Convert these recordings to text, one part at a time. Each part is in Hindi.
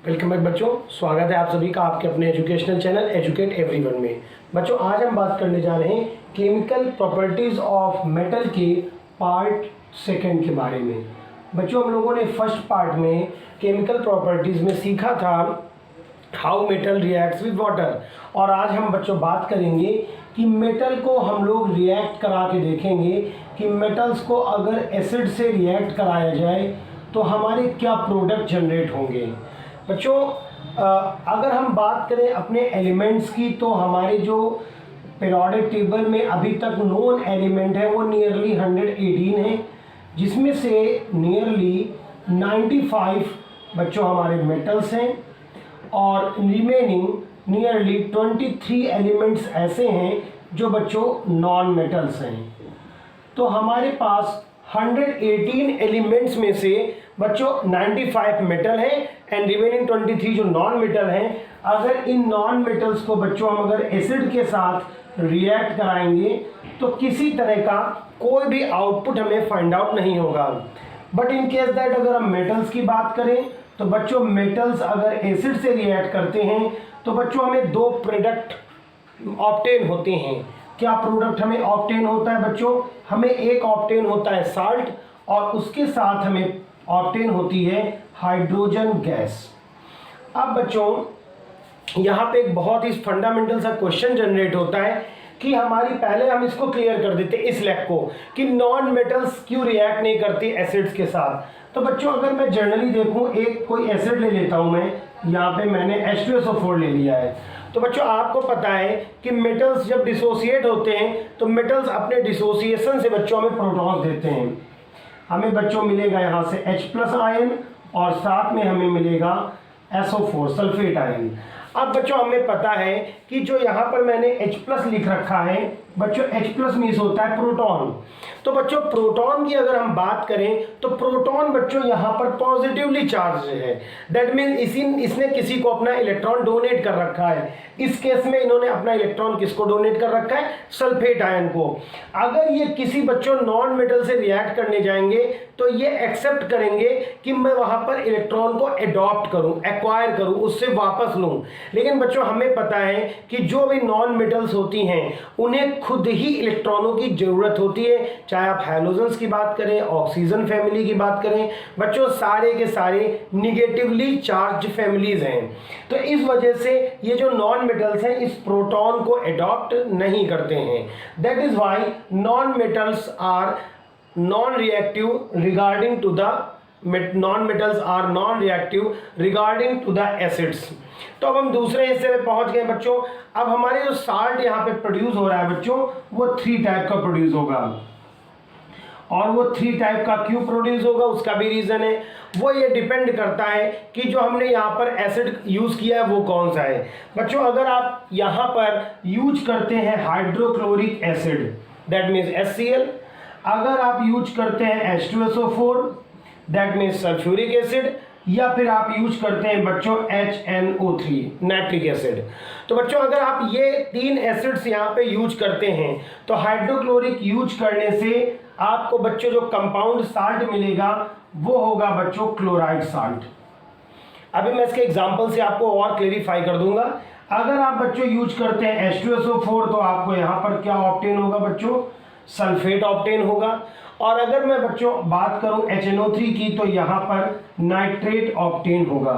वेलकम बैक बच्चों, स्वागत है आप सभी का आपके अपने एजुकेशनल चैनल एजुकेट एवरीवन में। बच्चों आज हम बात करने जा रहे हैं केमिकल प्रॉपर्टीज ऑफ मेटल के पार्ट सेकंड के बारे में। बच्चों हम लोगों ने फर्स्ट पार्ट में केमिकल प्रॉपर्टीज में सीखा था how metal reacts with water, और आज हम बच्चों बात करेंगे कि मेटल को हम लोग रिएक्ट करा के देखेंगे कि मेटल्स को अगर एसिड से रिएक्ट कराया जाए तो हमारे क्या प्रोडक्ट जनरेट होंगे। बच्चों अगर हम बात करें अपने एलिमेंट्स की तो हमारे जो पीरियोडिक टेबल में अभी तक नोन एलिमेंट है वो नियरली 118 है, जिसमें से नियरली 95 बच्चों हमारे मेटल्स हैं और रिमेनिंग नियरली 23 एलिमेंट्स ऐसे हैं जो बच्चों नॉन मेटल्स हैं। तो हमारे पास 118 एलिमेंट्स में से बच्चों 95 मेटल है एंड रिमेनिंग 23 जो नॉन मेटल हैं। अगर इन नॉन मेटल्स को बच्चों हम अगर एसिड के साथ रिएक्ट कराएंगे तो किसी तरह का कोई भी आउटपुट हमें फाइंड आउट नहीं होगा। बट इन केस दैट अगर हम मेटल्स की बात करें तो बच्चों मेटल्स अगर एसिड से रिएक्ट करते हैं तो बच्चों हमें दो प्रोडक्ट ऑब्टेन होते हैं। क्या प्रोडक्ट हमें ऑब्टेन होता है बच्चों? हमें एक ऑब्टेन होता है साल्ट और उसके साथ हमें ऑब्टेन होती है हाइड्रोजन गैस। अब बच्चों यहाँ पे एक बहुत ही फंडामेंटल सा क्वेश्चन जनरेट होता है कि हमारी पहले हम इसको क्लियर कर देते इस लेग को कि नॉन मेटल्स क्यों रिएक्ट नहीं करती एसिड्स के साथ। तो बच्चों अगर मैं जनरली देखूं एक कोई एसिड ले लेता हूं, मैं यहाँ पे मैंने H2SO4 ले लिया है। तो बच्चों आपको पता है कि मेटल्स जब डिसोसिएट होते हैं तो मेटल्स अपने डिसोसिएशन से बच्चों हमें प्रोटॉन्स देते हैं। हमें बच्चों मिलेगा यहाँ से H+ आयन और साथ में हमें मिलेगा SO4 सल्फेट आयन। अब बच्चों हमें पता है कि जो यहाँ पर मैंने H+ लिख रखा है बच्चों, H+ मीन्स होता है प्रोटॉन। तो बच्चों प्रोटॉन की अगर हम बात करें तो प्रोटॉन बच्चों यहाँ पर पॉजिटिवली चार्ज है। दैट मीन्स इसने किसी को अपना इलेक्ट्रॉन डोनेट कर रखा है। इस केस में इन्होंने अपना इलेक्ट्रॉन किसको डोनेट कर रखा है? सल्फेट आयन को। अगर ये किसी बच्चों नॉन मेटल से रिएक्ट करने जाएंगे तो ये एक्सेप्ट करेंगे कि मैं वहां पर इलेक्ट्रॉन को एडॉप्ट करूं, एक्वायर करूं, उससे वापस लूं। लेकिन बच्चों हमें पता है कि जो भी नॉन मेटल्स होती हैं उन्हें खुद ही इलेक्ट्रॉनों की जरूरत होती है। चाहे आप हैलोजेंस की बात करें, ऑक्सीजन फैमिली की बात करें, बच्चों सारे के सारे निगेटिवली चार्ज फैमिलीज हैं। तो इस वजह से ये जो नॉन मेटल्स हैं इस प्रोटॉन को एडॉप्ट नहीं करते हैं। That is why non metals are non reactive regarding to the non-metals are non-reactive regarding to the acids। तो अब हम दूसरे हिस्से में पहुंच गए बच्चों। अब हमारे जो साल्ट यहाँ पे प्रोड्यूस हो रहा है बच्चों वो 3 टाइप का प्रोड्यूस होगा, और वो 3 टाइप का क्यों प्रोड्यूस होगा उसका भी रीजन है। वो ये डिपेंड करता है कि जो हमने यहाँ पर एसिड यूज किया है वो कौन सा है। बच्चों अगर आप यहाँ पर यूज करते हैं hydrochloric acid that means HCl, अगर आप यूज करते हैं H2SO4 that means sulphuric acid, या फिर आप यूज करते हैं बच्चों HNO3 नाइट्रिक एसिड। तो बच्चों अगर आप ये 3 एसिड्स यहाँ पे यूज करते हैं तो हाइड्रोक्लोरिक यूज करने से आपको बच्चों जो कंपाउंड साल्ट मिलेगा वो होगा बच्चों क्लोराइड साल्ट। अभी मैं इसके एग्जांपल से आपको और क्लेरिफाई कर दूंगा। अगर आप बच्चों यूज करते हैं H2SO4 तो आपको यहाँ पर क्या ऑब्टेन होगा बच्चों? सल्फेट ऑब्टेन होगा। और अगर मैं बच्चों बात करूं HNO3 की तो यहाँ पर नाइट्रेट ऑब्टेन होगा।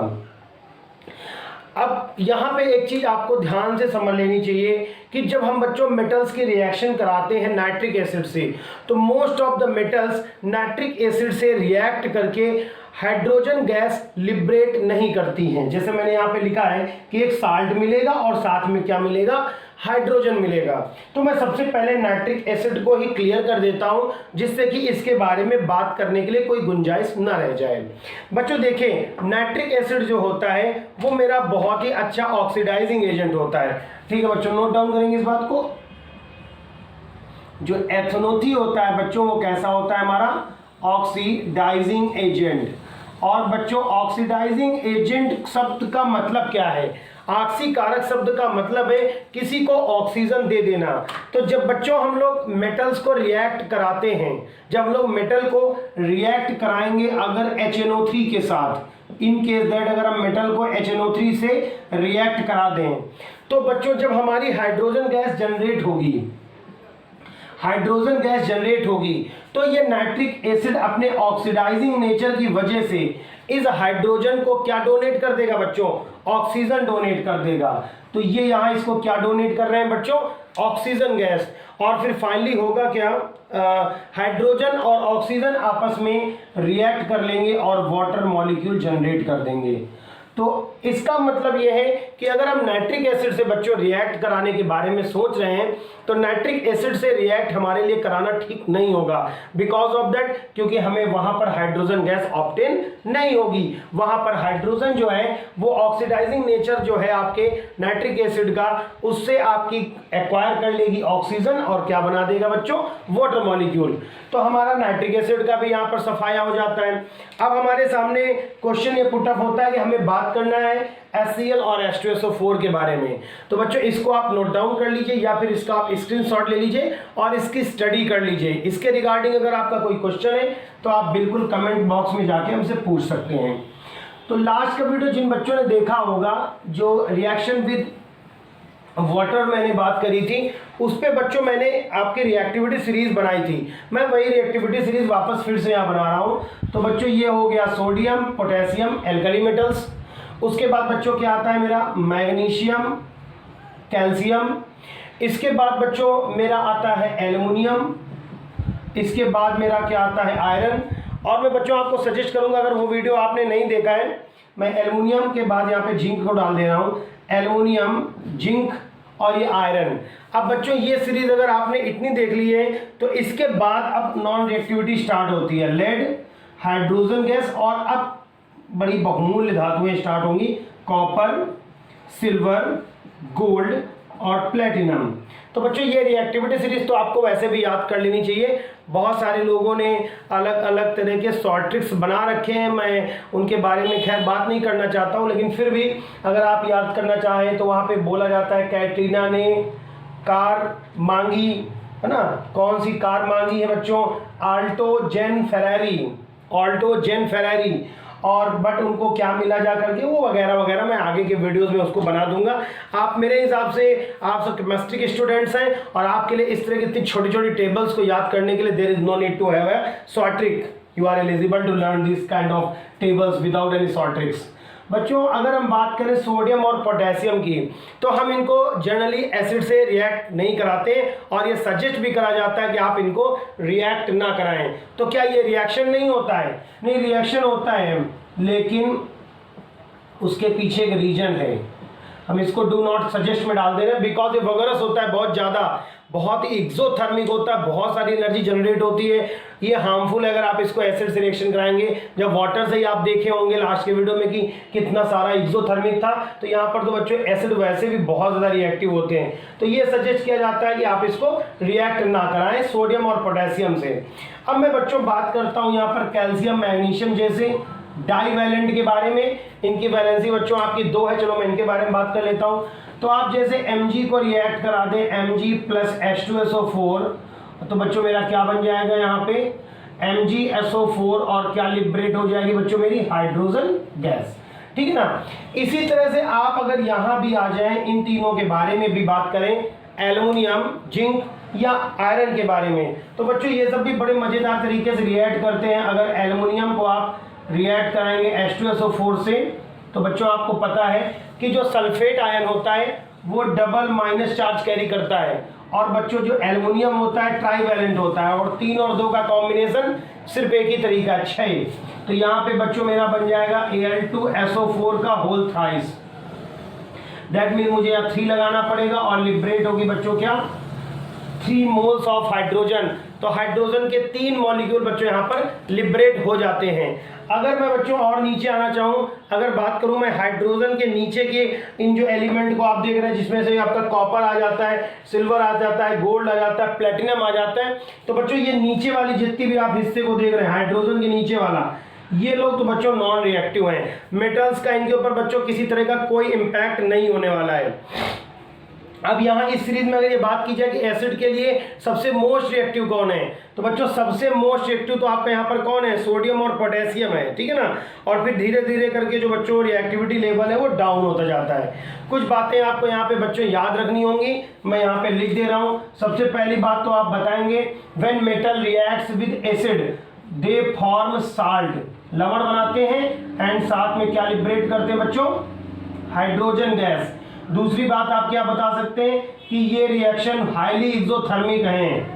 अब यहाँ पे एक चीज आपको ध्यान से समझ लेनी चाहिए कि जब हम बच्चों मेटल्स की रिएक्शन कराते हैं नाइट्रिक एसिड से तो most of the metals nitric acid से रिएक्ट करके हाइड्रोजन गैस लिबरेट नहीं करती हैं। जैसे मैंने यहाँ पे लिखा है कि एक साल्ट मिलेगा और साथ में क्या मिलेगा? हाइड्रोजन मिलेगा। तो मैं सबसे पहले नाइट्रिक एसिड को ही क्लियर कर देता हूं जिससे कि इसके बारे में बात करने के लिए कोई गुंजाइश ना रह जाए। बच्चों देखें नाइट्रिक एसिड जो होता है वो मेरा बहुत ही अच्छा ऑक्सीडाइजिंग एजेंट होता है। ठीक है बच्चों, नोट डाउन करेंगे इस बात को। जो एथनोथी होता है बच्चों वो कैसा होता है? हमारा ऑक्सीडाइजिंग एजेंट। और बच्चों ऑक्सीडाइजिंग एजेंट शब्द का मतलब क्या है? ऑक्सीकारक शब्द का मतलब है किसी को ऑक्सीजन दे देना। तो जब बच्चों हम लोग मेटल्स को रिएक्ट कराते हैं, जब हम लोग मेटल को रिएक्ट कराएंगे अगर HNO3 के साथ, इन केस दैट अगर हम मेटल को HNO3 से रिएक्ट करा दें, तो बच्चों जब हमारी हाइड्रोजन गैस जनरेट होगी तो ये नाइट्रिक एसिड अपने ऑक्सीडाइजिंग नेचर की वजह से इस हाइड्रोजन को क्या डोनेट कर देगा बच्चों? ऑक्सीजन डोनेट कर देगा। तो ये यहाँ इसको क्या डोनेट कर रहे हैं बच्चों? Oxygen gas. और फिर फाइनली होगा क्या? हाइड्रोजन और ऑक्सीजन आपस में रिएक्ट कर लेंगे और वाटर मॉलिक्यूल जनरेट कर देंगे। तो इसका मतलब यह है कि अगर हम नाइट्रिक एसिड से बच्चों रिएक्ट कराने के बारे में सोच रहे हैं तो नाइट्रिक एसिड से रिएक्ट हमारे लिए कराना ठीक नहीं होगा, बिकॉज ऑफ दैट, क्योंकि हमें वहां पर हाइड्रोजन गैस ऑब्टेन नहीं होगी। वहां पर हाइड्रोजन जो है वो ऑक्सीडाइजिंग नेचर जो है आपके नाइट्रिक एसिड का, उससे आपकी एक्वायर कर लेगी ऑक्सीजन और क्या बना देगा बच्चों? Water molecule. तो हमारा नाइट्रिक एसिड का भी यहाँ पर सफाया हो जाता है। अब हमारे सामने क्वेश्चन ये पुटअप होता है कि हमें बात करना है HCl और H2SO4 के बारे में। तो बच्चों इसको आप नोट डाउन कर लीजिए या फिर इसका आप स्क्रीनशॉट ले लीजिए और इसकी स्टडी कर लीजिए। इसके रिगार्डिंग अगर आपका कोई क्वेश्चन है तो आप बिल्कुल कमेंट बॉक्स में जाके हमसे पूछ सकते हैं। तो लास्ट का वीडियो जिन बच्चों ने देखा होगा, जो रिएक्शन विद वाटर मैंने बात करी थी, उस पे बच्चों मैंने आपकी रिएक्टिविटी सीरीज बनाई थी। मैं वही रिएक्टिविटी सीरीज वापस फिर से यहाँ बना रहा हूँ। तो बच्चों ये हो गया सोडियम, पोटेशियम, एल्कली मेटल्स। उसके बाद बच्चों क्या आता है मेरा? Magnesium, calcium. इसके बाद बच्चों मेरा आता है एल्युमिनियम। इसके बाद मेरा क्या आता है? आयरन। और मैं बच्चों आपको सजेस्ट करूंगा, अगर वो वीडियो आपने नहीं देखा है, मैं एल्युमिनियम के बाद यहाँ पे जिंक को डाल दे रहा हूँ। एल्युमिनियम, जिंक और ये आयरन। अब बच्चों ये सीरीज अगर आपने इतनी देख ली है तो इसके बाद अब नॉन रिएक्टिविटी स्टार्ट होती है। लेड, हाइड्रोजन गैस और अब बड़ी बहुमूल्य धातुएं स्टार्ट होंगी। कॉपर, सिल्वर, गोल्ड और प्लेटिनम। तो बच्चों ये रिएक्टिविटी सीरीज तो आपको वैसे भी याद कर लेनी चाहिए। बहुत सारे लोगों ने अलग अलग तरह के शॉर्ट ट्रिक्स बना रखे हैं, मैं उनके बारे में खैर बात नहीं करना चाहता हूं, लेकिन फिर भी अगर आप याद करना चाहें तो वहाँ पे बोला जाता है कैटरीना ने कार मांगी, है ना? कौन सी कार मांगी है बच्चों? ऑल्टो जेन फेरारी। और बट उनको क्या मिला जा करके, वो वगैरह वगैरह मैं आगे के वीडियोस में उसको बना दूंगा। आप मेरे हिसाब से आप सब केमिस्ट्री के स्टूडेंट्स हैं और आपके लिए इस तरह की इतनी छोटी छोटी टेबल्स को याद करने के लिए there is no need to have a short trick. You are eligible to learn this kind of tables without any short tricks. बच्चों अगर हम बात करें सोडियम और पोटेशियम की, तो हम इनको जनरली एसिड से रिएक्ट नहीं कराते और ये सजेस्ट भी करा जाता है कि आप इनको रिएक्ट ना कराएं। तो क्या ये रिएक्शन नहीं होता है? नहीं, रिएक्शन होता है, लेकिन उसके पीछे एक रीजन है। हम इसको डू नॉट सजेस्ट में डाल दे रहे हैं बिकॉज ये वगरस होता है, बहुत ज़्यादा, बहुत ही एक्सोथर्मिक होता है, बहुत सारी एनर्जी जनरेट होती है। ये हार्मफुल है अगर आप इसको एसिड से रिएक्शन कराएंगे। जब वाटर से ही आप देखे होंगे लास्ट के वीडियो में कि कितना सारा एक्सोथर्मिक था, तो यहाँ पर तो बच्चों एसिड वैसे भी बहुत ज़्यादा रिएक्टिव होते हैं। तो ये सजेस्ट किया जाता है कि आप इसको रिएक्ट ना कराएं सोडियम और पोटेशियम से। अब मैं बच्चों बात करता हूँ यहाँ पर कैल्शियम, मैग्नीशियम जैसे डाईवैलेंट के बारे में। इनकी वैलेंसी बच्चों आपकी 2 है, चलो मैं इनके बारे में बात कर लेता हूँ। तो आप जैसे Mg को रिएक्ट करा दें Mg प्लस H2SO4, तो बच्चों मेरा क्या बन जाएगा यहाँ पे? MgSO4 और क्या लिबरेट हो जाएगी बच्चों? मेरी हाइड्रोजन गैस। ठीक है ना? इसी तरह से आप अगर यहाँ भी आ जाएं, इन तीनों के बारे में भी बात करें, एल्युमिनियम, जिंक या आयरन के बारे में, तो बच्चों ये सब भी बड़े मजेदार तरीके से रिएक्ट करते हैं। अगर एल्युमिनियम को आप रिएक्ट कराएंगे H2SO4 से, तो बच्चों आपको पता है कि जो सल्फेट आयन होता है वो डबल माइनस चार्ज कैरी करता है, और बच्चों जो एल्युमिनियम होता है ट्राईवैलेंट होता है, और 3 और 2 का कॉम्बिनेशन सिर्फ एक ही तरीका है, 6। तो यहाँ पे बच्चों मेरा बन जाएगा Al2SO4 का होल थ्राइस। दैट मीन मुझे यहाँ 3 लगाना पड़ेगा और लिबरेट होगी बच्चों क्या? 3 मोल्स ऑफ हाइड्रोजन। तो हाइड्रोजन के 3 मॉलिक्यूल बच्चों यहाँ पर लिबरेट हो जाते हैं। अगर मैं बच्चों और नीचे आना चाहूँ, अगर बात करूँ मैं हाइड्रोजन के नीचे के इन जो एलिमेंट को आप देख रहे हैं, जिसमें से आपका कॉपर आ जाता है, सिल्वर आ जाता है, गोल्ड आ जाता है, प्लेटिनम आ जाता है, तो बच्चों ये नीचे वाली जितनी भी आप हिस्से को देख रहे हैं हाइड्रोजन के नीचे वाला, ये लोग तो बच्चों नॉन रिएक्टिव हैं। मेटल्स का इनके ऊपर बच्चों किसी तरह का कोई इम्पैक्ट नहीं होने वाला है। अब यहाँ इस सीरीज में अगर ये बात की जाए कि एसिड के लिए सबसे मोस्ट रिएक्टिव कौन है, तो बच्चों सबसे मोस्ट रिएक्टिव तो आपका यहाँ पर कौन है, सोडियम और पोटेशियम है, ठीक है ना। और फिर धीरे धीरे करके जो बच्चों रिएक्टिविटी लेवल है वो डाउन होता जाता है। कुछ बातें आपको यहाँ पे बच्चों याद रखनी होंगी, मैं यहाँ पे लिख दे रहा हूँ। सबसे पहली बात तो आप बताएंगे, when metal reacts with acid they form salt, लवण बनाते हैं, एंड साथ में क्या लिबरेट करते हैं बच्चों, हाइड्रोजन गैस। दूसरी बात आप क्या बता सकते हैं कि ये रिएक्शन हाईली एक्सोथर्मिक हैं,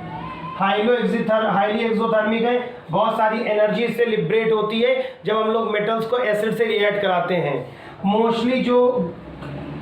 हाईली एक्सोथर्मिक है, बहुत सारी एनर्जी इससे लिबरेट होती है जब हम लोग मेटल्स को एसिड से रिएक्ट कराते हैं। मोस्टली जो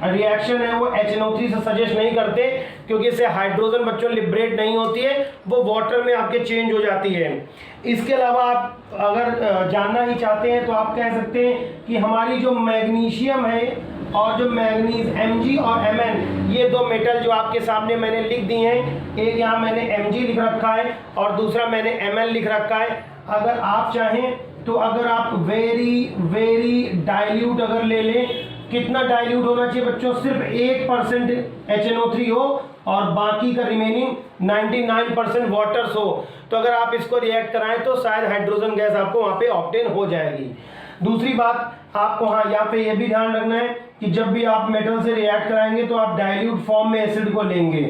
रिएक्शन है वो HNO3 से सजेस्ट नहीं करते, क्योंकि इससे हाइड्रोजन बच्चों लिबरेट नहीं होती है, वो वाटर में आपके चेंज हो जाती है। इसके अलावा आप अगर जानना ही चाहते हैं तो आप कह सकते हैं कि हमारी जो मैग्नीशियम है और जो मैग्नीज Mg और Mn, ये दो मेटल जो आपके सामने मैंने लिख दिए हैं, एक यहाँ मैंने Mg लिख रखा है और दूसरा मैंने Mn लिख रखा है। अगर आप चाहें तो अगर आप वेरी डाइल्यूट अगर ले लें, कितना डाइल्यूट होना चाहिए बच्चों, सिर्फ 1% HNO3 हो और बाकी का रिमेनिंग 99% वाटर्स हो, तो अगर आप इसको रिएक्ट कराएं तो शायद हाइड्रोजन गैस आपको वहाँ पे ऑब्टेन हो जाएगी। दूसरी बात आपको हाँ यहाँ पे ये भी ध्यान रखना है कि जब भी आप मेटल से रिएक्ट कराएंगे तो आप डाइल्यूट फॉर्म में एसिड को लेंगे,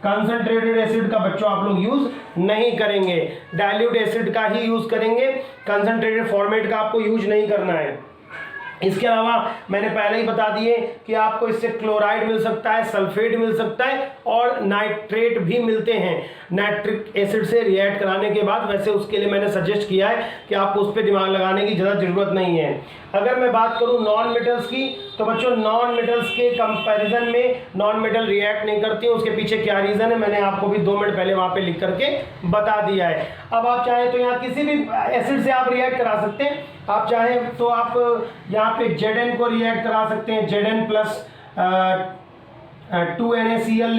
कंसंट्रेटेड एसिड का बच्चों आप लोग यूज नहीं करेंगे, डाइल्यूट एसिड का ही यूज करेंगे, कंसंट्रेटेड फॉर्मेट का आपको यूज नहीं करना है। इसके अलावा मैंने पहले ही बता दिए कि आपको इससे क्लोराइड मिल सकता है, सल्फेट मिल सकता है और नाइट्रेट भी मिलते हैं नाइट्रिक एसिड से रिएक्ट कराने के बाद। वैसे उसके लिए मैंने सजेस्ट किया है कि आपको उस पर दिमाग लगाने की ज़्यादा ज़रूरत नहीं है। अगर मैं बात करूं नॉन मेटल्स की, तो बच्चों नॉन मेटल्स के कंपैरिजन में नॉन मेटल रिएक्ट नहीं करती हैं। उसके पीछे क्या रीज़न है मैंने आपको भी 2 मिनट पहले वहाँ पे लिख करके बता दिया है। अब आप चाहें तो यहाँ किसी भी एसिड से आप रिएक्ट करा सकते हैं। आप चाहें तो आप यहाँ पे Zn को रिएक्ट करा सकते हैं, Zn प्लस 2HCl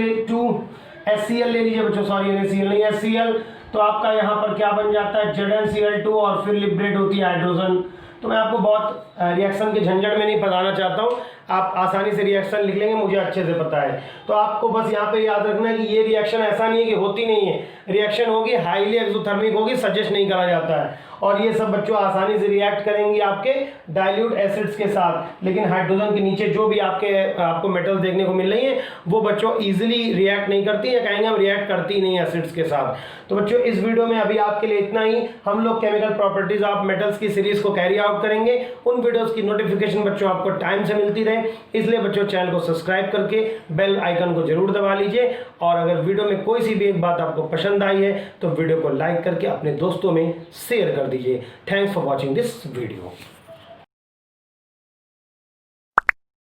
ले लीजिए बच्चों, सॉरी NaCl नहीं HCl, तो आपका यहाँ पर क्या बन जाता है ZnCl2 और फिर लिबरेट होती है हाइड्रोजन। तो मैं आपको बहुत रिएक्शन के झंझट में नहीं बताना चाहता हूँ, आप आसानी से रिएक्शन लिख लेंगे, मुझे अच्छे से पता है। तो आपको बस यहाँ पे याद रखना है कि ये रिएक्शन ऐसा नहीं है कि होती नहीं है, रिएक्शन होगी, हाईली एक्सोथर्मिक होगी, सजेस्ट नहीं करा जाता है। और ये सब बच्चों आसानी से रिएक्ट करेंगे आपके डाइल्यूट एसिड्स के साथ, लेकिन हाइड्रोजन के नीचे जो भी आपको मेटल्स देखने को मिल रही हैं वो बच्चों इजीली रिएक्ट नहीं करती, या कहेंगे हम रिएक्ट करती नहीं एसिड्स के साथ। तो बच्चों इस वीडियो में अभी आपके लिए इतना ही। हम लोग केमिकल प्रॉपर्टीज ऑफ मेटल्स की सीरीज को कैरी आउट करेंगे। उन वीडियोस की नोटिफिकेशन बच्चों आपको टाइम से मिलती रहे, इसलिए बच्चों चैनल को सब्सक्राइब करके बेल आइकन को जरूर दबा लीजिए। और अगर वीडियो में कोई सी भी एक बात आपको पसंद आई है तो वीडियो को लाइक करके अपने दोस्तों में शेयर कर दीजिए। Thanks for watching this video.